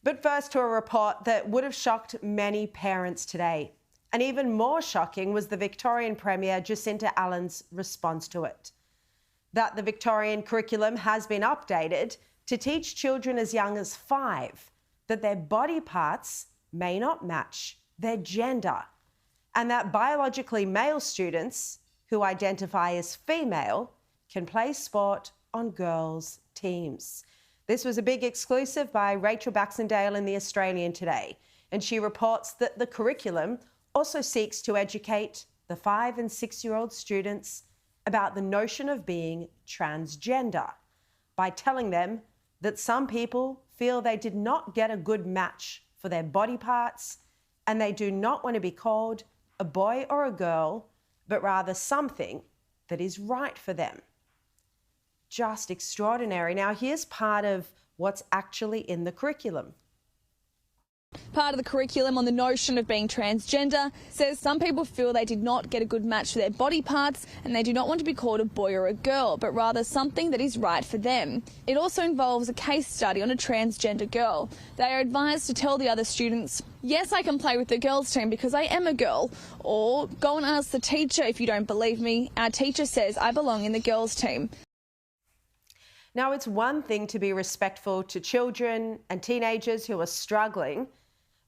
But first to a report that would have shocked many parents today. And even more shocking was the Victorian Premier Jacinta Allan's response to it. That the Victorian curriculum has been updated to teach children as young as 5 that their body parts may not match their gender, and that biologically male students who identify as female can play sport on girls' teams. This was a big exclusive by Rachel Baxendale in The Australian today, and she reports that the curriculum also seeks to educate the 5 and 6-year-old students about the notion of being transgender by telling them that some people feel they did not get a good match for their body parts and they do not want to be called a boy or a girl, but rather something that is right for them. Just extraordinary. Now, here's part of what's actually in the curriculum. Part of the curriculum on the notion of being transgender says some people feel they did not get a good match for their body parts and they do not want to be called a boy or a girl, but rather something that is right for them. It also involves a case study on a transgender girl. They are advised to tell the other students, yes, I can play with the girls' team because I am a girl, or go and ask the teacher if you don't believe me. Our teacher says I belong in the girls' team. Now, it's one thing to be respectful to children and teenagers who are struggling,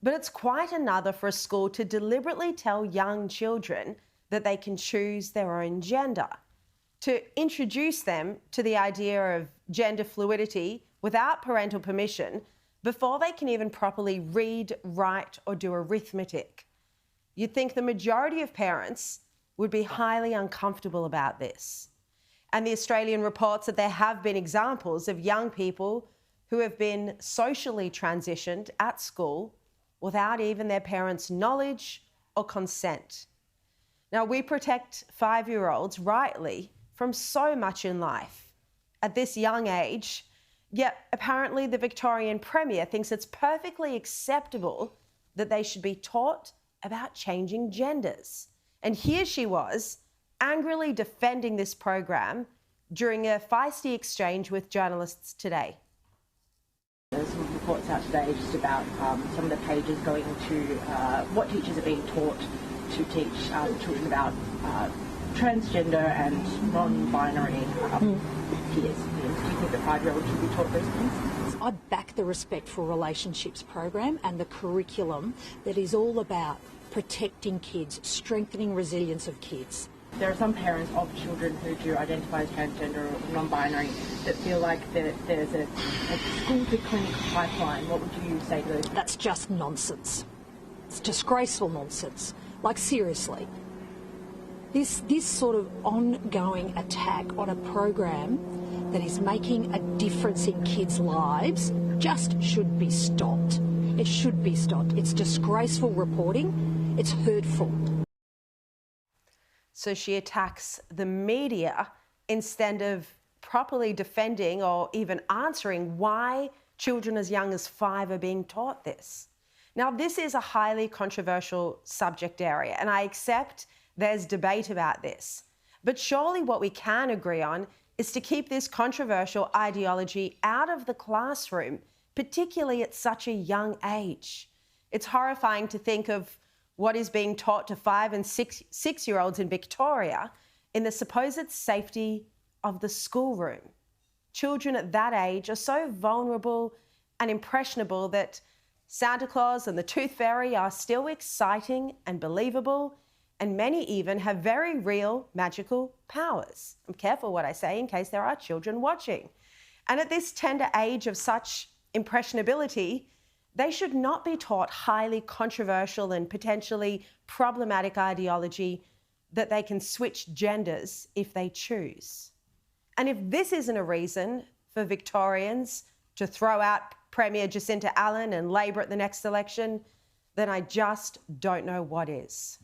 but it's quite another for a school to deliberately tell young children that they can choose their own gender, to introduce them to the idea of gender fluidity without parental permission before they can even properly read, write, or do arithmetic. You'd think the majority of parents would be highly uncomfortable about this. And The Australian reports that there have been examples of young people who have been socially transitioned at school without even their parents' knowledge or consent. Now, we protect 5-year-olds rightly from so much in life at this young age, yet apparently the Victorian Premier thinks it's perfectly acceptable that they should be taught about changing genders. And here she was, angrily defending this program during a feisty exchange with journalists today. There's some reports out today just about some of the pages going to what teachers are being taught to teach children about transgender and non-binary peers. Do you think that 5-year-olds should be taught those things? I back the Respect for Relationships program and the curriculum that is all about protecting kids, strengthening resilience of kids. There are some parents of children who do identify as transgender or non-binary that feel like there's a school to clinic pipeline. What would you say to those? That's just nonsense. It's disgraceful nonsense. Like, seriously. This sort of ongoing attack on a program that is making a difference in kids' lives just should be stopped. It should be stopped. It's disgraceful reporting. It's hurtful. So she attacks the media instead of properly defending or even answering why children as young as 5 are being taught this. Now, this is a highly controversial subject area, and I accept there's debate about this. But surely what we can agree on is to keep this controversial ideology out of the classroom, particularly at such a young age. It's horrifying to think of what is being taught to 5 and 6-year-olds in Victoria in the supposed safety of the schoolroom. Children at that age are so vulnerable and impressionable that Santa Claus and the Tooth Fairy are still exciting and believable, and many even have very real magical powers. I'm careful what I say in case there are children watching. And at this tender age of such impressionability, they should not be taught highly controversial and potentially problematic ideology that they can switch genders if they choose. And if this isn't a reason for Victorians to throw out Premier Jacinta Allan and Labor at the next election, then I just don't know what is.